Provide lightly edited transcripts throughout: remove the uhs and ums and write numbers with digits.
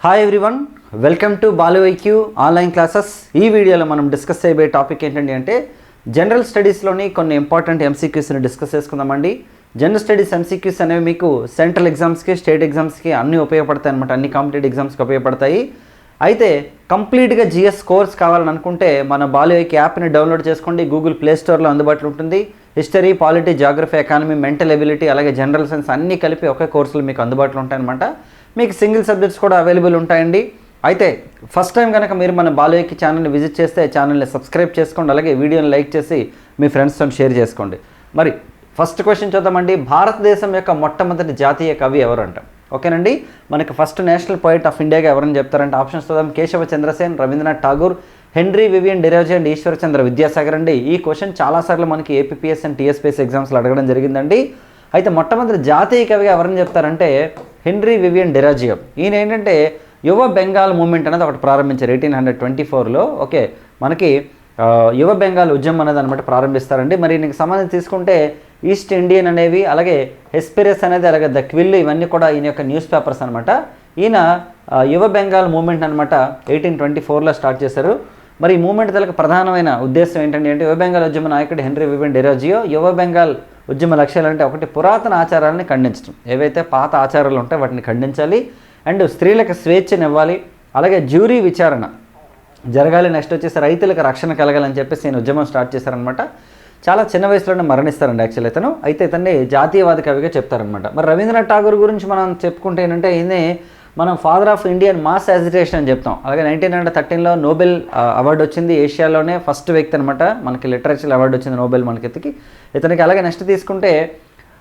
Hi everyone, welcome to Balu IQ online classes. ఈ వీడియోలో మనం డిస్కస్ చేయబోయే టాపిక్ ఏంటంటే జనరల్ స్టడీస్లోని కొన్ని ఇంపార్టెంట్ ఎంసీక్యూస్ని డిస్కస్ చేసుకుందామండి. జనరల్ స్టడీస్ ఎంసీక్యూస్ అనేవి మీకు సెంట్రల్ ఎగ్జామ్స్కి, స్టేట్ ఎగ్జామ్స్కి అన్నీ ఉపయోగపడతాయి అనమాట. అన్ని కాంపిటేటివ్ ఎగ్జామ్స్కి ఉపయోగపడతాయి. అయితే కంప్లీట్గా జిఎస్ కోర్స్ కావాలని అనుకుంటే మన బాలు ఐక్యూ యాప్ని డౌన్లోడ్ చేసుకోండి. గూగుల్ ప్లే స్టోర్లో అందుబాటులో ఉంటుంది. History, polity, geography, economy, mental ability, అలాగే జనరల్ సైన్స్ అన్నీ కలిపి ఒకే కోర్సులు మీకు అందుబాటులో ఉంటాయన్నమాట. మీకు సింగిల్ సబ్జెక్ట్స్ కూడా అవైలబుల్ ఉంటాయండి. అయితే ఫస్ట్ టైం కనుక మీరు మన బాలు ఐక్యూ ఛానల్ని విజిట్ చేస్తే ఛానల్ని సబ్స్క్రైబ్ చేసుకోండి. అలాగే వీడియోని లైక్ చేసి మీ ఫ్రెండ్స్తో షేర్ చేసుకోండి. మరి ఫస్ట్ క్వశ్చన్ చూద్దామండి. భారతదేశం యొక్క మొట్టమొదటి జాతీయ కవి ఎవరు అంటాం? ఓకేనండి. మనకి ఫస్ట్ నేషనల్ పోయిట్ ఆఫ్ ఇండియాగా ఎవరని చెప్తారంటే ఆప్షన్స్ చూద్దాం. Keshava Chandrasen, Rabindranath Tagore, Henry Vivian Derozio and Ishwarchandra Vidyasagar అండి. ఈ క్వశ్చన్ చాలాసార్లు మనకి ఏపీపీఎస్ అండ్ టీఎస్పీఎస్ ఎగ్జామ్స్లో అడగడం జరిగిందండి. అయితే మొట్టమొదటి జాతీయ కవిగా ఎవరని చెప్తారంటే హెన్రీ వివియన్ డిరోజియో. ఈయన ఏంటంటే యువ బెంగాల్ మూవ్మెంట్ అనేది ఒకటి ప్రారంభించారు 1824లో. ఓకే, మనకి యువ బెంగాల్ ఉద్యమం అనేది అనమాట ప్రారంభిస్తారండి. మరి ఈయనకి సంబంధించి తీసుకుంటే ఈస్ట్ ఇండియన్ అనేవి, అలాగే హెస్పెరస్ అనేది, అలాగే ద క్విల్, ఇవన్నీ కూడా ఈయన యొక్క న్యూస్ పేపర్స్ అనమాట. ఈయన యువ బెంగాల్ మూవ్మెంట్ అనమాట 1824లో స్టార్ట్ చేశారు. మరి ఈ మూవ్మెంట్ తలకు ప్రధానమైన ఉద్దేశం ఏంటంటే యువ బెంగాల్ ఉద్యమ నాయకుడు హెన్రీ వివియన్ డిరోజియో యువ బెంగాల్ ఉద్యమ లక్ష్యాలు అంటే ఒకటి, పురాతన ఆచారాలని ఖండించడం. ఏవైతే పాత ఆచారాలు ఉంటాయో వాటిని ఖండించాలి. అండ్ స్త్రీలకు స్వేచ్ఛను ఇవ్వాలి. అలాగే జ్యూరీ విచారణ జరగాలి. నెక్స్ట్ వచ్చేసి రైతులకు రక్షణ కలగాలని చెప్పేసి నేను ఉద్యమం స్టార్ట్ చేశారనమాట. చాలా చిన్న వయసులోనే మరణిస్తారండి యాక్చువల్ ఇతను. అయితే ఇతన్ని జాతీయవాద కవిగా చెప్తారనమాట. మరి రవీంద్రనాథ్ ఠాగూర్ గురించి మనం చెప్పుకుంటే ఏంటంటే ఈయనే మనం father of Indian mass agitation అని చెప్తాం. అలాగే 1913లో నోబెల్ అవార్డు వచ్చింది. ఏషియాలోనే ఫస్ట్ వ్యక్తి అనమాట మనకి లిటరేచర్ అవార్డు వచ్చింది నోబెల్ మనకి ఇతనికి. అలాగే నెక్స్ట్ తీసుకుంటే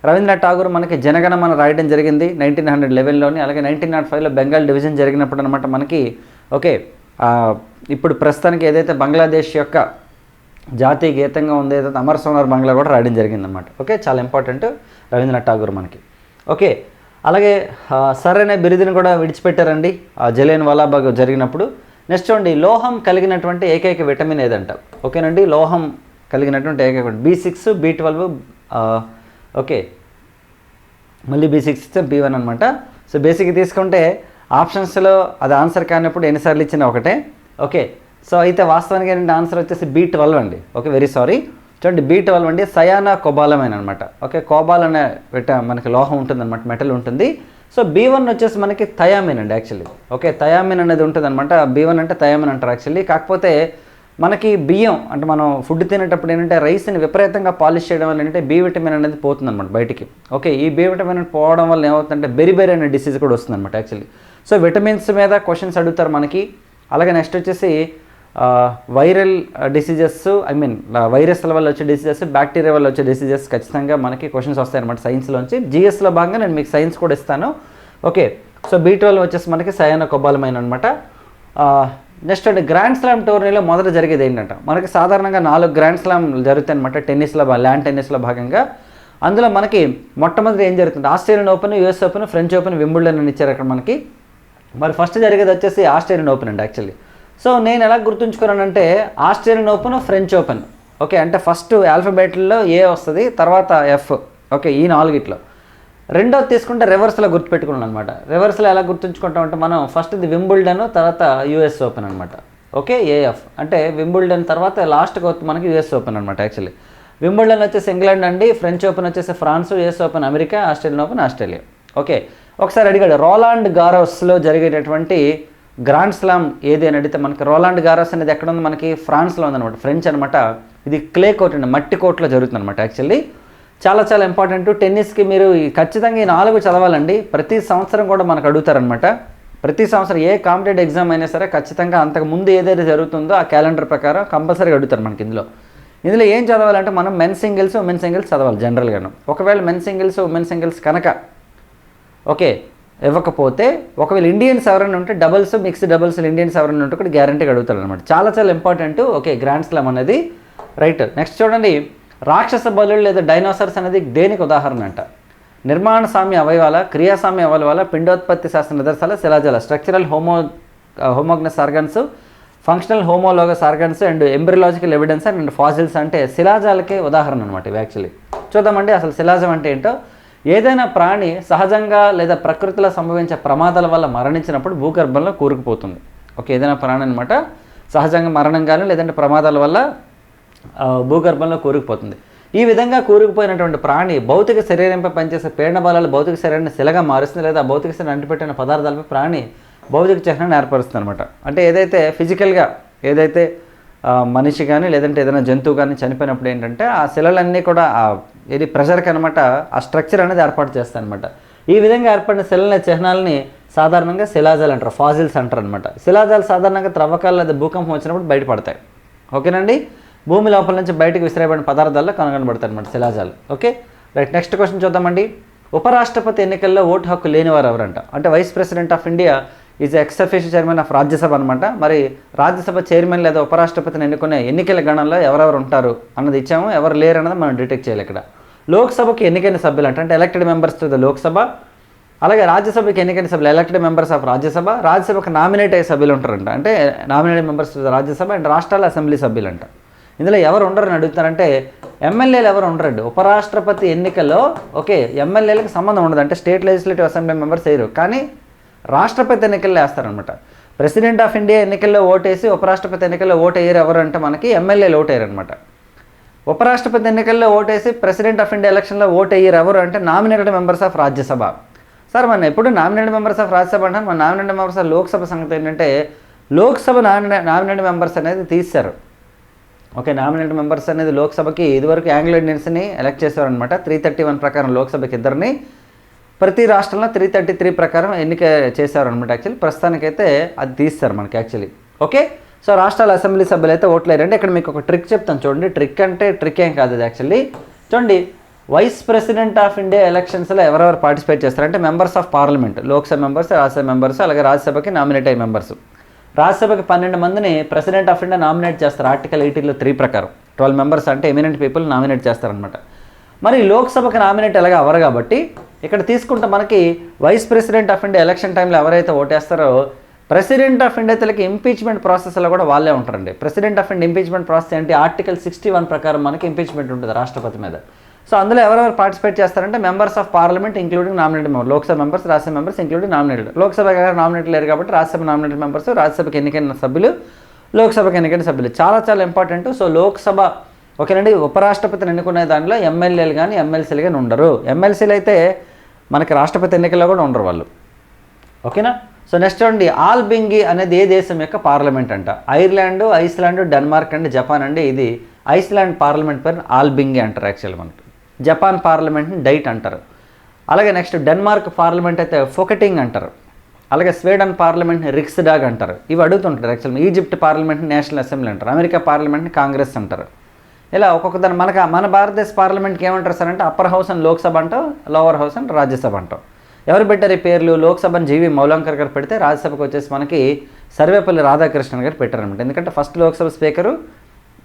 రవీంద్రనాథ్ ఠాగూర్ మనకి జనగణమన రాయడం జరిగింది 1911లోని. అలాగే 1905లో బెంగాల్ డివిజన్ జరిగినప్పుడు అనమాట మనకి ఓకే ఇప్పుడు ప్రస్తుతానికి ఏదైతే బంగ్లాదేశ్ యొక్క జాతీయ గీతంగా ఉంది ఏదైతే అమర్ సోనార్ బంగ్లా కూడా రాయడం జరిగిందనమాట. ఓకే, చాలా ఇంపార్టెంట్ రవీంద్రనాథ్ ఠాగూర్ మనకి. ఓకే, అలాగే సర్ అనే బిరుదుని కూడా విడిచిపెట్టారండి జలియన్ వాలాబాగ్ జరిగినప్పుడు. నెక్స్ట్ చూడండి, లోహం కలిగినటువంటి ఏకైక విటమిన్ ఏదంట? ఓకేనండి, లోహం కలిగినటువంటి ఏకైక B6, B12, ఓకే మళ్ళీ B6 B1 అనమాట. సో బేసిక్గా తీసుకుంటే ఆప్షన్స్లో అది ఆన్సర్ కానప్పుడు ఎన్నిసార్లు ఇచ్చినా ఒకటే. ఓకే, సో అయితే వాస్తవానికి ఏంటంటే ఆన్సర్ వచ్చేసి B12 అండి. Okay, very sorry. చూడండి B12 అండి సయానా కోబాలమైన్ అనమాట. ఓకే, కోబాల్ అనే మనకి లోహం ఉంటుంది అనమాట, మెటల్ ఉంటుంది. సో B1 వచ్చేసి మనకి థయామిన్ అండి యాక్చువల్లీ. ఓకే, థయామిన్ అనేది ఉంటుంది అనమాట. B1 అంటే థయామిన్ అంటారు యాక్చువల్లీ. కాకపోతే మనకి బియ్యం అంటే మనం ఫుడ్ తినేటప్పుడు ఏంటంటే రైస్ని విపరీతంగా పాలిష్ చేయడం వల్ల ఏంటంటే B విటమిన్ అనేది పోతుంది అనమాట బయటికి. ఓకే, ఈ B విటమిన్ పోవడం వల్ల ఏమవుతుందంటే బెరిబెరి అనే డిసీజ్ కూడా వస్తుంది అనమాట యాక్చువల్లీ. సో విటమిన్స్ మీద క్వశ్చన్స్ అడుగుతారు మనకి. అలాగే నెక్స్ట్ వచ్చేసి వైరల్ డిసీజెస్, వైరస్ల వల్ల వచ్చే డిసీజెస్, బ్యాక్టీరియా వల్ల వచ్చే డిసీజెస్ ఖచ్చితంగా మనకి క్వశ్చన్స్ వస్తాయి అనమాట సైన్స్లోంచి. జిఎస్లో భాగంగా నేను మీకు సైన్స్ కూడా ఇస్తాను. ఓకే, సో B12 వచ్చేసి మనకి సయానా కోబాలమైన్ అనమాట. నెక్స్ట్ అంటే గ్రాండ్ స్లామ్ టోర్నీలో మొదట జరిగేది ఏంటంట? మనకి సాధారణంగా 4 గ్రాండ్ స్లామ్ జరుగుతాయి అనమాట టెన్నిస్లో, ల్యాండ్ టెన్నిస్లో భాగంగా. అందులో మనకి మొట్టమొదటి ఏం జరుగుతుంది? Australian open, US open, French open, Wimbledon అని ఇచ్చారు అక్కడ మనకి. మరి ఫస్ట్ జరిగేది వచ్చేసి ఆస్ట్రేలియన్ ఓపెన్ అండి యాక్చువల్లీ. సో నేను ఎలా గుర్తుంచుకున్నానంటే Australian open, French open. Okay, అంటే ఫస్ట్ ఆల్ఫాబెట్లో ఏ వస్తుంది, తర్వాత ఎఫ్. ఓకే, ఈ 4 రెండోది తీసుకుంటే రివర్స్లో గుర్తుపెట్టుకున్నాను అనమాట. రివర్స్లో ఎలా గుర్తుంచుకుంటామంటే మనం ఫస్ట్ ఇది వింబుల్డన్, తర్వాత యూఎస్ ఓపెన్ అనమాట. ఓకే, ఏఎఫ్ అంటే వింబుల్డన్ తర్వాత లాస్ట్కి మనకి యూఎస్ ఓపెన్ అనమాట యాక్చువల్లీ. వింబుల్డన్ వచ్చేసి ఇంగ్లాండ్ అండి, ఫ్రెంచ్ ఓపెన్ వచ్చేసి France, US Open America, Australian Open Australia. Okay, ఒకసారి అడిగాడు రోలాండ్ గారోస్లో జరిగేటటువంటి గ్రాండ్ స్లామ్ ఏది అని అడిగితే మనకి రోలాండ్ గారోస్ అనేది ఎక్కడ ఉంది? మనకి ఫ్రాన్స్లో ఉందన్నమాట, ఫ్రెంచ్ అనమాట. ఇది క్లే కోర్ట్ అండి, మట్టి కోర్టులో జరుగుతుంది అనమాట యాక్చువల్లీ. చాలా చాలా ఇంపార్టెంట్. టెన్నిస్కి మీరు ఖచ్చితంగా ఈ 4 చదవాలండి. ప్రతి సంవత్సరం కూడా మనకు అడుగుతారనమాట. ప్రతి సంవత్సరం ఏ కాంపిటేటివ్ ఎగ్జామ్ అయినా సరే ఖచ్చితంగా అంతకుముందు ఏదైతే జరుగుతుందో ఆ క్యాలెండర్ ప్రకారం కంపల్సరీగా అడుగుతారు మనకి. ఇందులో ఏం చదవాలంటే మనం మెన్ సింగిల్స్, ఉమెన్ సింగిల్స్ చదవాలి జనరల్గాను. ఒకవేళ మెన్ సింగిల్స్, ఉమెన్ సింగిల్స్ కనుక ఓకే ఇవ్వకపోతే, ఒకవేళ ఇండియన్స్ ఎవరైనా ఉంటే డబుల్స్, మిక్స్డ్ డబుల్స్ ఇండియన్స్ ఎవరైనా ఉంటే కూడా గ్యారంటీగా అడుగుతారు అనమాట. చాలా చాలా ఇంపార్టెంట్. ఓకే, గ్రాండ్ స్లామ్ అనేది రైట్. నెక్స్ట్ చూడండి, రాక్షస బలులు లేదా డైనోసార్స్ అనేది దేనికి ఉదాహరణ అంట? నిర్మాణ సామ్య అవయవాల, క్రియాసామ్య అవయవాల, పిండోత్పత్తి శాస్త్ర నిదర్శనాల, శిలాజాల, structural homologous organs, functional homologous organs and embryological evidence and fossils అంటే శిలాజాలకే ఉదాహరణ అనమాట ఇవి యాక్చువల్లీ. చూద్దామండి అసలు శిలాజం అంటే ఏంటో. ఏదైనా ప్రాణి సహజంగా లేదా ప్రకృతిలో సంభవించే ప్రమాదాల వల్ల మరణించినప్పుడు భూగర్భంలో కూరుకుపోతుంది. ఓకే, ఏదైనా ప్రాణి అనమాట సహజంగా మరణం కానీ లేదంటే ప్రమాదాల వల్ల భూగర్భంలో కూరుకుపోతుంది. ఈ విధంగా కూరుకుపోయినటువంటి ప్రాణి భౌతిక శరీరంపై పనిచేసే పీడన బలాలు భౌతిక శరీరాన్ని శిలగా మారుస్తుంది, లేదా భౌతిక శరీరం అంటిపెట్టిన పదార్థాలపై ప్రాణి భౌతిక చిహ్నాన్ని ఏర్పరుస్తుంది అనమాట. అంటే ఏదైతే ఫిజికల్గా ఏదైతే మనిషి కానీ లేదంటే ఏదైనా జంతువు కానీ చనిపోయినప్పుడు ఏంటంటే ఆ శిలలన్నీ కూడా ఇది ప్రెషర్కి అనమాట ఆ స్ట్రక్చర్ అనేది ఏర్పాటు చేస్తాయి అనమాట. ఈ విధంగా ఏర్పడిన శిలల చిహ్నాలని సాధారణంగా శిలాజాలు అంటారు, ఫాజిల్స్ అంటారు అనమాట. శిలాజాలు సాధారణంగా త్రవ్వకాలు లేదా భూకంపం వచ్చినప్పుడు బయటపడతాయి. ఓకేనండి, భూమి లోపల నుంచి బయటకు విసిరేయబడిన పదార్థాల్లో కనుగొనబడతాయి అనమాట శిలాజాలు. ఓకే రైట్, నెక్స్ట్ క్వశ్చన్ చూద్దామండి. ఉపరాష్ట్రపతి ఎన్నికల్లో ఓటు హక్కు లేనివారు ఎవరంట? అంటే vice president of India is ex official chairman of Rajya Sabha అనమాట. మరి రాజ్యసభ చైర్మన్ లేదా ఉపరాష్ట్రపతిని ఎన్నుకునే ఎన్నికల గణంలో ఎవరెవరు ఉంటారు అన్నది ఇచ్చాము, ఎవరు లేరు అన్నది మనం డిటెక్ట్ చేయాలి. ఇక్కడ లోక్సభకి ఎన్నికైన సభ్యులు అంటే elected members to the Lok Sabha, అలాగే రాజ్యసభకి ఎన్నికైన సభ్యులు ఎలక్టెడ్ మెంబర్స్ ఆఫ్ రాజ్యసభ, రాజ్యసభకు నామినేట్ అయ్యే సభ్యులు ఉంటారంట, అంటే nominated members to the Rajya Sabha and రాష్ట్రాల అసెంబ్లీ సభ్యులు అంట. ఇందులో ఎవరు ఉండరని అడుగుతారంటే ఎమ్మెల్యేలు ఎవరు ఉండరండి ఉపరాష్ట్రపతి ఎన్నికల్లో. ఓకే, ఎమ్మెల్యేలకు సంబంధం ఉండదు, అంటే స్టేట్ లెజిస్లేటివ్ అసెంబ్లీ మెంబర్స్ వేయరు, కానీ రాష్ట్రపతి ఎన్నికల్లో వేస్తారనమాట. ప్రెసిడెంట్ ఆఫ్ ఇండియా ఎన్నికల్లో ఓటేసి ఉపరాష్ట్రపతి ఎన్నికల్లో ఓటు వేయరు ఎవరు అంటే మనకి ఎమ్మెల్యేలు ఓటు వేయరు అనమాట. ఉపరాష్ట్రపతి ఎన్నికల్లో ఓటేసి ప్రెసిడెంట్ ఆఫ్ ఇండియా ఎలక్షన్లో ఓటు వేయరు ఎవరు అంటే nominated members of Rajya Sabha. Sir మన ఎప్పుడు నామినేటెడ్ మెంబర్స్ ఆఫ్ రాజ్యసభ అంటే మన నామినేటెడ్ మెంబర్స్ ఆఫ్ లోక్సభ సంగతి ఏంటంటే లోక్సభ నామినేటెడ్ మెంబర్స్ అనేది తీశారు. ఓకే, నామినేటెడ్ మెంబర్స్ అనేది లోక్సభకి ఇదివరకు ఆంగ్లో ఇండియన్స్ని ఎలక్ట్ చేసేవారనమాట. 331 ప్రకారం లోక్సభకి ఇద్దరిని, ప్రతి రాష్ట్రంలో 333 ప్రకారం ఎన్నిక చేశారనమాట. యాక్చువల్లీ ప్రస్తుతానికైతే అది తీస్తారు మనకి యాక్చువల్లీ. ఓకే, సో రాష్ట్రాల అసెంబ్లీ సభ్యులు అయితే ఓట్లేరండి. ఇక్కడ మీకు ఒక ట్రిక్ చెప్తాను చూడండి. ట్రిక్ అంటే ట్రిక్ ఏం కాదు, అది యాక్చువల్లీ చూడండి. వైస్ ప్రెసిడెంట్ ఆఫ్ ఇండియా ఎలక్షన్స్లో ఎవరెవరు పార్టిసిపేట్ చేస్తారంటే members of parliament, Lok Sabha members, Rajya Sabha members, అలాగే రాజ్యసభకి నామినేట్ అయ్యే మెంబర్స్. రాజ్యసభకి 12 మందిని ప్రెసిడెంట్ ఆఫ్ ఇండియా నామినేట్ చేస్తారు ఆర్టికల్ 80లో 3 ప్రకారం. 12 మెంబర్స్ అంటే ఎమినెంట్ పీపుల్ నామినేట్ చేస్తారనమాట. మరి లోక్సభకి నామినేట్ ఎలాగ అవరు కాబట్టి ఇక్కడ తీసుకుంటే మనకి vice president of India election టైంలో ఎవరైతే ఓటేస్తారో ప్రెసిడెంట్ ఆఫ్ ఇండియా తలకి ఇంపీచ్మెంట్ ప్రాసెస్లో కూడా వాళ్ళే ఉంటారండి. President of India impeachment process ఏంటి? ఆర్టికల్ 61 ప్రకారం మనకి ఇంపీచ్మెంట్ ఉంటుంది రాష్ట్రపతి మీద. సో అందులో ఎవరెవరు పార్టిసిపేట్ చేస్తారంటే members of parliament including nominated member, Lok Sabha members, Rajya Sabha members including nominated. Lok Sabha nominate లేరు కాబట్టి రాజ్యసభ నామినేటెడ్ మెంబర్స్, రాజ్యసభకి ఎన్నికైన సభ్యులు, లోక్సభకి ఎన్నికైన సభ్యులు. చాలా చాలా ఇంపార్టెంట్. సో లోక్సభ ఓకేనండి, ఉపరాష్ట్రపతిని ఎన్నుకునే దానిలో ఎమ్మెల్యేలు కానీ ఎమ్మెల్సీలు కానీ ఉండరు. ఎమ్మెల్సీలు అయితే మనకి రాష్ట్రపతి ఎన్నికల్లో కూడా ఉండరు వాళ్ళు. ఓకేనా? సో నెక్స్ట్ అండి, ఆల్బింగి అనేది ఏ దేశం యొక్క పార్లమెంట్ అంట? Ireland, Iceland, Denmark and Japan అండి. ఇది ఐస్లాండ్ పార్లమెంట్ పేరు ఆల్బింగి అంటారు యాక్చువల్లీ మనకి. జపాన్ పార్లమెంట్ని డైట్ అంటారు. అలాగే నెక్స్ట్ డెన్మార్క్ పార్లమెంట్ అయితే ఫోకెటింగ్ అంటారు. అలాగే స్వీడన్ పార్లమెంట్ని రిక్స్డాగ్ అంటారు. ఇవి అడుగుతుంటారు యాక్చువల్లీ. ఈజిప్ట్ పార్లమెంట్ని నేషనల్ అసెంబ్లీ అంటారు. అమెరికా పార్లమెంట్ని కాంగ్రెస్ అంటారు. ఇలా ఒక్కొక్క దాన్ని మన భారతదేశ పార్లమెంట్కి ఏమంటారు సార్ అంటే అప్పర్ హౌస్ అని లోక్సభ అంటాం, లోవర్ హౌస్ అని రాజ్యసభ అంటాం. ఎవరు పెట్టారు ఈ పేర్లు? లోక్సభని జీవి మౌలంకర్ గారు పెడితే రాజ్యసభకు వచ్చేసి మనకి సర్వేపల్లి రాధాకృష్ణన్ గారు పెట్టారనమాట. ఎందుకంటే ఫస్ట్ లోక్సభ స్పీకరు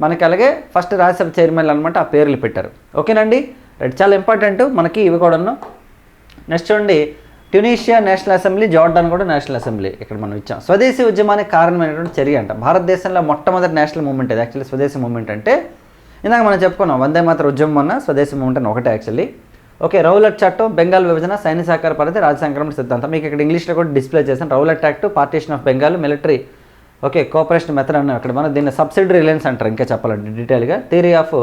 మనకి, అలాగే ఫస్ట్ రాజ్యసభ చైర్మన్ అనమాట, ఆ పేర్లు పెట్టారు. ఓకేనండి, రైట్, చాలా ఇంపార్టెంట్ మనకి ఇవి కూడాను. నెక్స్ట్ చూడండి, ట్యునీషియా నేషనల్ అసెంబ్లీ, జార్డాన్ కూడా నేషనల్ అసెంబ్లీ ఇక్కడ మనం ఇచ్చాం. స్వదేశీ ఉద్యమానికి కారణమైనటువంటి చర్య అంట. భారతదేశంలో మొట్టమొదటి నేషనల్ మూవ్మెంట్ ఇది యాక్చువల్లీ. స్వదేశీ మూవ్మెంట్ అంటే ఇందాక మనం చెప్పుకున్నాం, వందే మాతర ఉద్యమం అన్న స్వదేశీ మూవ్మెంట్ అని ఒకటే యాక్చువల్లీ. ఓకే, రౌలట్ చట్టం, బెంగాల్ విభజన, సైన్య సహకార పద్ధతి, రాజ్య సంక్రమణ సిద్ధాంతం. మీకు ఇక్కడ ఇంగ్లీష్లో కూడా డిస్ప్లే చేశాను. Rowlatt act, partition of Bengal, military okay cooperation method అన్న ఇక్కడ మనం దీన్ని సబ్సిడరీ రిలయన్స్ అంటారు ఇంకా చెప్పాలంటే డీటెయిల్గా. Theory of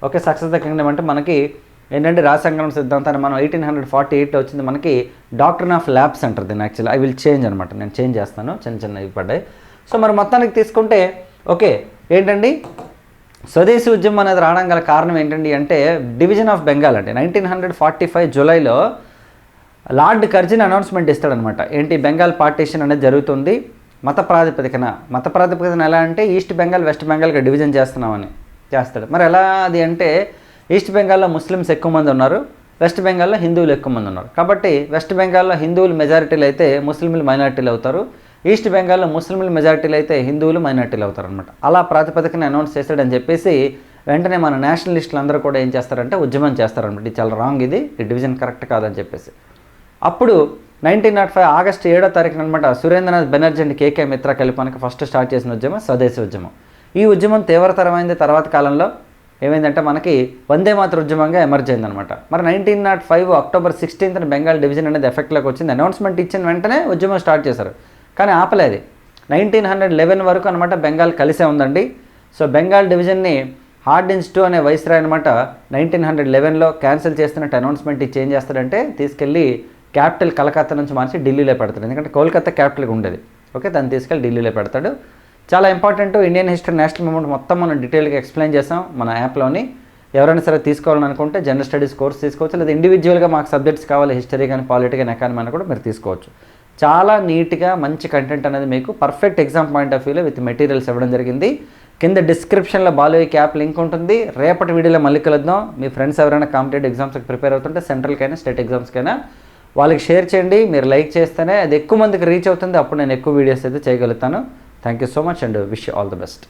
okay success the Kingdom అంటే మనకి ఏంటంటే రాజ్య సంక్రమణ సిద్ధాంతాన్ని మనం 1848 వచ్చింది మనకి డాక్ట్రిన్ ఆఫ్ ల్యాబ్స్ అంటారు దీన్ని యాక్చువల్లీ. ఐ విల్ చేంజ్ అనమాట, నేను చేంజ్ చేస్తాను, చిన్న ఇవి పడ్డాయి. సో మరి మొత్తానికి తీసుకుంటే ఓకే ఏంటండి స్వదేశీ ఉద్యమం అనేది రావడం గల కారణం ఏంటండి అంటే డివిజన్ ఆఫ్ బెంగాల్ అంటే 1945 జూలైలో లార్డ్ కర్జిన్ అనౌన్స్మెంట్ ఇస్తాడనమాట. ఏంటి, బెంగాల్ పార్టీషన్ అనేది జరుగుతుంది మత ప్రాతిపదికన ఎలా అంటే ఈస్ట్ బెంగాల్ వెస్ట్ బెంగాల్గా డివిజన్ చేస్తున్నామని చేస్తాడు. మరి ఎలా అది అంటే ఈస్ట్ బెంగాల్లో ముస్లిమ్స్ ఎక్కువ మంది ఉన్నారు, వెస్ట్ బెంగాల్లో హిందువులు ఎక్కువ మంది ఉన్నారు. కాబట్టి వెస్ట్ బెంగాల్లో హిందువులు మెజారిటీలు అయితే ముస్లింలు మైనారిటీలు అవుతారు, ఈస్ట్ బెంగాల్లో ముస్లింలు మెజారిటీలు అయితే హిందువులు మైనారిటీలు అవుతారు అనమాట. అలా ప్రాతిపదికన అనౌన్స్ చేశాడని చెప్పేసి వెంటనే మన నేషనలిస్టులు అందరూ కూడా ఏం చేస్తారంటే ఉద్యమం చేస్తారనమాట. ఇది చాలా రాంగ్, ఇది డివిజన్ కరెక్ట్ కాదని చెప్పేసి. అప్పుడు 1905 ఆగస్టు 7వ తారీఖున అనమాట సురేంద్రనాథ్ బెనర్జీ అండ్ కేకే మిత్రా కలిపి మనకి ఫస్ట్ స్టార్ట్ చేసిన ఉద్యమం స్వదేశీ ఉద్యమం. ఈ ఉద్యమం తీవ్రతరమైంది తర్వాత కాలంలో. ఏమైందంటే మనకి వందే మాతర ఉద్యమంగా ఎమర్జ్ అయిందనమాట. మరి 1905 అక్టోబర్ 16th బెంగాల్ డివిజన్ అనేది ఎఫెక్ట్లోకి వచ్చింది. అనౌన్స్మెంట్ ఇచ్చిన వెంటనే ఉద్యమం స్టార్ట్ చేశారు, కానీ ఆపలేదు. 1911 వరకు అనమాట బెంగాల్ కలిసే ఉందండి. సో బెంగాల్ డివిజన్ని హార్డిన్స్ II అనే వైస్రాయ్ అనమాట 1911లో క్యాన్సిల్ చేస్తున్నట్టు అనౌన్స్మెంట్ ఇచ్చి ఏం చేస్తాడంటే తీసుకెళ్ళి క్యాపిటల్ కలకత్తా నుంచి మార్చి ఢిల్లీలో పెడతాడు. ఎందుకంటే కోల్కతా క్యాపిటల్గా ఉండేది. ఓకే, దాన్ని తీసుకెళ్ళి ఢిల్లీలో పెడతాడు. చాలా important. Indian history, national movement మొత్తం మనం డీటెయిల్గా ఎక్స్ప్లెయిన్ చేసాం మన యాప్లోని. ఎవరైనా సరే తీసుకోవాలని అనుకుంటే జనరల్ స్టడీస్ కోర్స్ తీసుకోవచ్చు, లేదా ఇండివిజువల్గా మాకు సబ్జెక్ట్స్ కావాలి, హిస్టరీ కానీ, పాలిటీ కానీ, ఎకానమీ అని కూడా మీరు తీసుకోవచ్చు. చాలా నీట్గా మంచి కంటెంట్ అనేది మీకు పర్ఫెక్ట్ ఎగ్జామ్ పాయింట్ ఆఫ్ వ్యూలో విత్ మెటీరియల్స్ ఇవ్వడం జరిగింది. కింద డిస్క్రిప్షన్లో బాలువైక్యూ యాప్ లింక్ ఉంటుంది. రేపటి వీడియోలో మళ్ళీ కలుద్దాం. మీ ఫ్రెండ్స్ ఎవరైనా కాంపిటేటివ్ ఎగ్జామ్స్కి ప్రిపేర్ అవుతుంటే, సెంట్రల్కైనా స్టేట్ ఎగ్జామ్స్కైనా, వాళ్ళకి షేర్ చేయండి. మీరు లైక్ చేస్తేనే అది ఎక్కువ మందికి రీచ్ అవుతుంది. అప్పుడు నేను ఎక్కువ వీడియోస్ అయితే చేయగలుగుతాను. Thank you so much and wish all the best.